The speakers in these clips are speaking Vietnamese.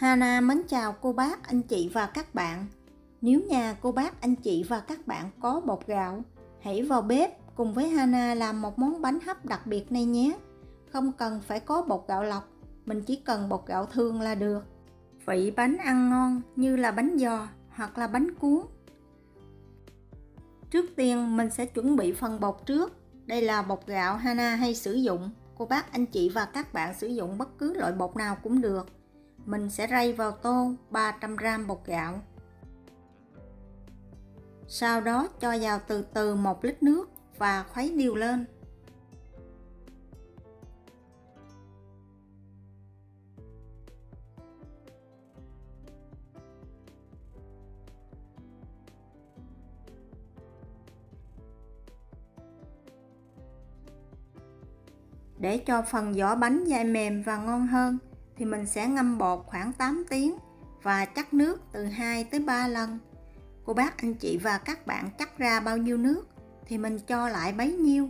Hana mến chào cô bác, anh chị và các bạn. Nếu nhà cô bác, anh chị và các bạn có bột gạo, hãy vào bếp cùng với Hana làm một món bánh hấp đặc biệt này nhé. Không cần phải có bột gạo lọc, mình chỉ cần bột gạo thường là được. Vị bánh ăn ngon như là bánh giò hoặc là bánh cuốn. Trước tiên mình sẽ chuẩn bị phần bột trước. Đây là bột gạo Hana hay sử dụng. Cô bác, anh chị và các bạn sử dụng bất cứ loại bột nào cũng được. Mình sẽ rây vào tô 300g bột gạo. Sau đó cho vào từ từ 1 lít nước và khuấy đều lên. Để cho phần vỏ bánh dai mềm và ngon hơn thì mình sẽ ngâm bột khoảng 8 tiếng và chắc nước từ 2 tới 3 lần. Cô bác, anh chị và các bạn chắc ra bao nhiêu nước thì mình cho lại bấy nhiêu.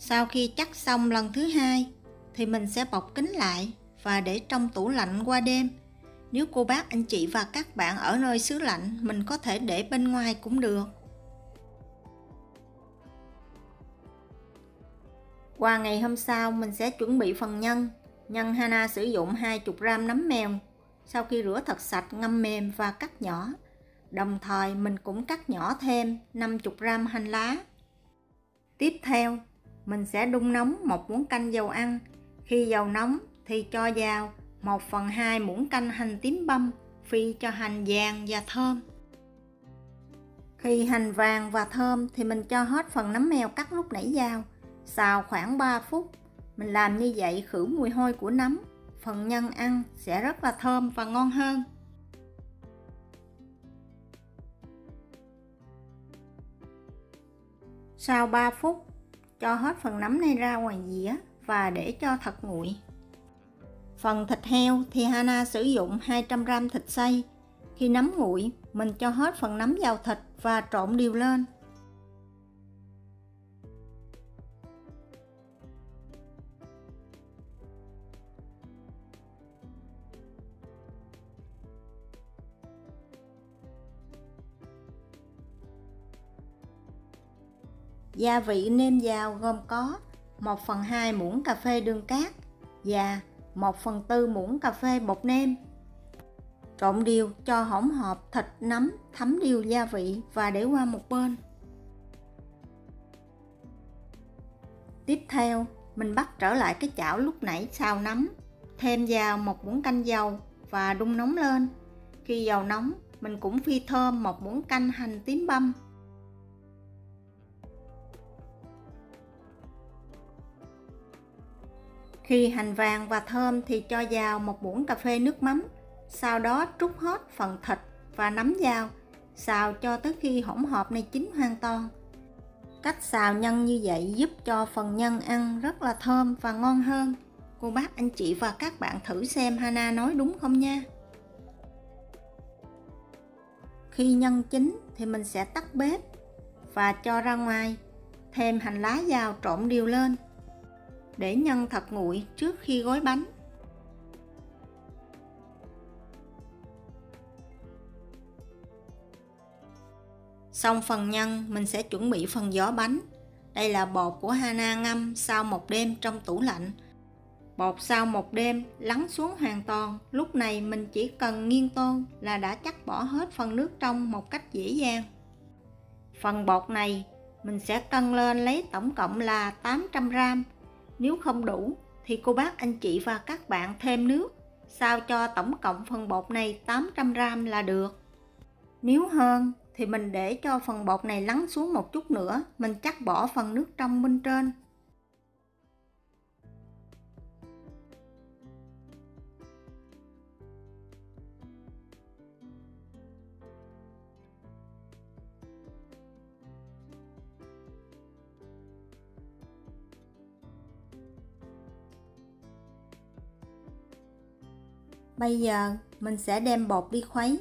Sau khi chắc xong lần thứ hai thì mình sẽ bọc kín lại và để trong tủ lạnh qua đêm. Nếu cô bác, anh chị và các bạn ở nơi xứ lạnh, mình có thể để bên ngoài cũng được. Qua ngày hôm sau mình sẽ chuẩn bị phần nhân. Nhân Hana sử dụng 20g nấm mèo. Sau khi rửa thật sạch, ngâm mềm và cắt nhỏ. Đồng thời mình cũng cắt nhỏ thêm 50g hành lá. Tiếp theo mình sẽ đun nóng 1 muỗng canh dầu ăn. Khi dầu nóng thì cho vào 1/2 muỗng canh hành tím băm, phi cho hành vàng và thơm. Khi hành vàng và thơm thì mình cho hết phần nấm mèo cắt lúc nãy vào. Xào khoảng 3 phút. Mình làm như vậy khử mùi hôi của nấm. Phần nhân ăn sẽ rất là thơm và ngon hơn. Sau 3 phút, cho hết phần nấm này ra ngoài dĩa và để cho thật nguội. Phần thịt heo thì Hana sử dụng 200g thịt xay. Khi nấm nguội, mình cho hết phần nấm vào thịt và trộn đều lên. Gia vị nêm vào gồm có 1/2 muỗng cà phê đường cát và 1/4 muỗng cà phê bột nêm. Trộn đều cho hỗn hợp thịt nấm thấm đều gia vị và để qua một bên. Tiếp theo, mình bắt trở lại cái chảo lúc nãy xào nấm, thêm vào 1 muỗng canh dầu và đun nóng lên. Khi dầu nóng, mình cũng phi thơm 1 muỗng canh hành tím băm. Khi hành vàng và thơm thì cho vào 1 muỗng cà phê nước mắm. Sau đó trút hết phần thịt và nấm vào. Xào cho tới khi hỗn hợp này chín hoàn toàn. Cách xào nhân như vậy giúp cho phần nhân ăn rất là thơm và ngon hơn. Cô bác, anh chị và các bạn thử xem Hana nói đúng không nha. Khi nhân chín thì mình sẽ tắt bếp và cho ra ngoài. Thêm hành lá vào trộn đều lên. Để nhân thật nguội trước khi gói bánh. Xong phần nhân, mình sẽ chuẩn bị phần vỏ bánh. Đây là bột của Hana ngâm sau 1 đêm trong tủ lạnh. Bột sau 1 đêm lắng xuống hoàn toàn. Lúc này mình chỉ cần nghiên tô là đã chắc bỏ hết phần nước trong một cách dễ dàng. Phần bột này Mình sẽ cân lên lấy tổng cộng là 800g. Nếu không đủ thì cô bác anh chị và các bạn thêm nước, sao cho tổng cộng phần bột này 800g là được. Nếu hơn thì mình để cho phần bột này lắng xuống một chút nữa, mình chắc bỏ phần nước trong bên trên. Bây giờ mình sẽ đem bột đi khuấy.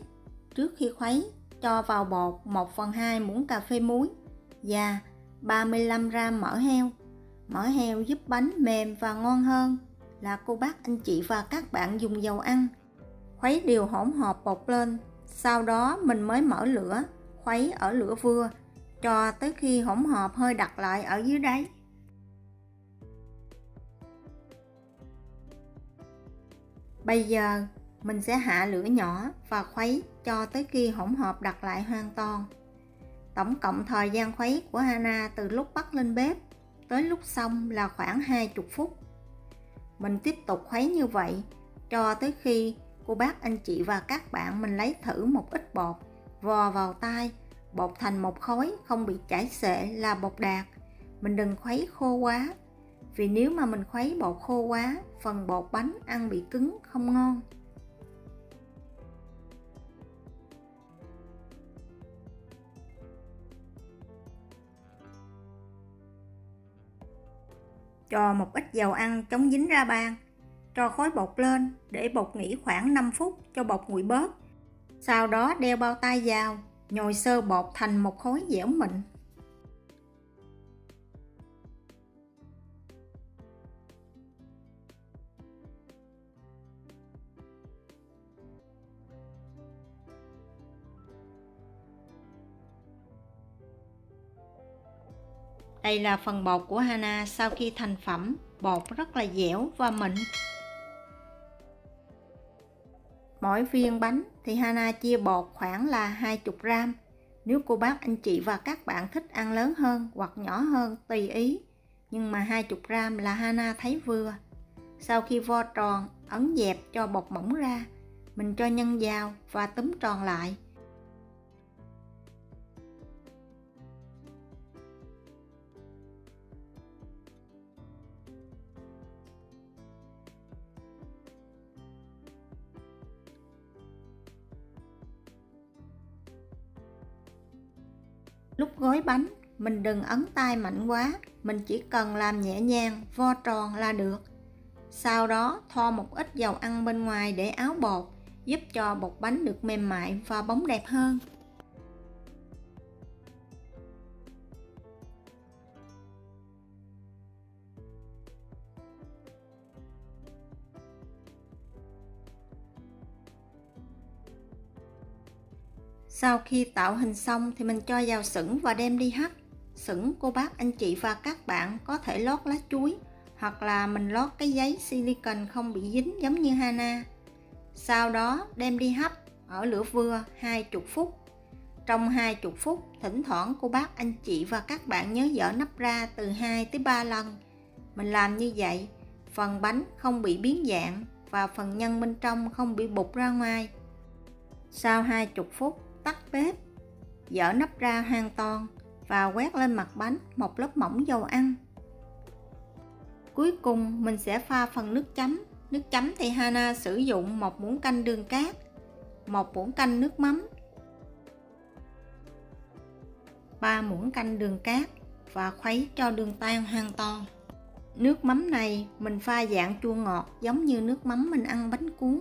Trước khi khuấy, cho vào bột 1/2 muỗng cà phê muối và 35g mỡ heo. Mỡ heo giúp bánh mềm và ngon hơn là cô bác anh chị và các bạn dùng dầu ăn. Khuấy đều hỗn hợp bột lên, sau đó mình mới mở lửa, khuấy ở lửa vừa cho tới khi hỗn hợp hơi đặc lại ở dưới đáy. Bây giờ mình sẽ hạ lửa nhỏ và khuấy cho tới khi hỗn hợp đặc lại hoàn toàn. Tổng cộng thời gian khuấy của Hana từ lúc bắt lên bếp tới lúc xong là khoảng 20 phút. Mình tiếp tục khuấy như vậy cho tới khi cô bác anh chị và các bạn mình lấy thử một ít bột, vò vào tay, bột thành một khối không bị chảy xệ là bột đạt. Mình đừng khuấy khô quá, vì nếu mà mình khuấy bột khô quá, phần bột bánh ăn bị cứng không ngon. Cho một ít dầu ăn chống dính ra bàn, cho khối bột lên, để bột nghỉ khoảng 5 phút cho bột nguội bớt. Sau đó đeo bao tay vào, nhồi sơ bột thành một khối dẻo mịn. Đây là phần bột của Hana sau khi thành phẩm, bột rất là dẻo và mịn. Mỗi viên bánh thì Hana chia bột khoảng là 20g. Nếu cô bác anh chị và các bạn thích ăn lớn hơn hoặc nhỏ hơn tùy ý, nhưng mà 20g là Hana thấy vừa. Sau khi vo tròn, ấn dẹp cho bột mỏng ra, mình cho nhân vào và túm tròn lại. Lúc gói bánh, mình đừng ấn tay mạnh quá, mình chỉ cần làm nhẹ nhàng, vo tròn là được. Sau đó thoa một ít dầu ăn bên ngoài để áo bột, giúp cho bột bánh được mềm mại và bóng đẹp hơn. Sau khi tạo hình xong thì mình cho vào sửng và đem đi hấp. Sửng cô bác anh chị và các bạn có thể lót lá chuối, hoặc là mình lót cái giấy silicone không bị dính giống như Hana. Sau đó đem đi hấp ở lửa vừa 20 phút. Trong 20 phút, thỉnh thoảng cô bác anh chị và các bạn nhớ dỡ nắp ra từ 2 tới 3 lần. Mình làm như vậy, phần bánh không bị biến dạng và phần nhân bên trong không bị bục ra ngoài. Sau 20 phút, tắt bếp, dỡ nắp ra hoàn toàn và quét lên mặt bánh một lớp mỏng dầu ăn. Cuối cùng mình sẽ pha phần nước chấm. Nước chấm thì Hana sử dụng 1 muỗng canh đường cát, 1 muỗng canh nước mắm, 3 muỗng canh đường cát và khuấy cho đường tan hoàn toàn. Nước mắm này mình pha dạng chua ngọt giống như nước mắm mình ăn bánh cuốn.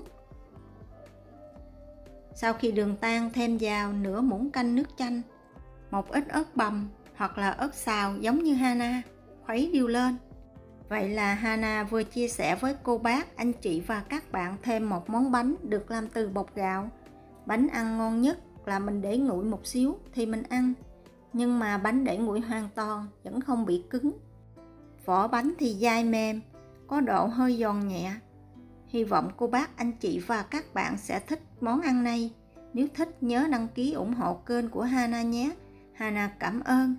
Sau khi đường tan thêm vào nửa muỗng canh nước chanh, một ít ớt bằm hoặc là ớt xào giống như Hana, khuấy đều lên. Vậy là Hana vừa chia sẻ với cô bác, anh chị và các bạn thêm một món bánh được làm từ bột gạo. Bánh ăn ngon nhất là mình để nguội một xíu thì mình ăn, nhưng mà bánh để nguội hoàn toàn vẫn không bị cứng. Vỏ bánh thì dai mềm, có độ hơi giòn nhẹ. Hy vọng cô bác, anh chị và các bạn sẽ thích món ăn này. Nếu thích nhớ đăng ký ủng hộ kênh của Hana nhé. Hana cảm ơn.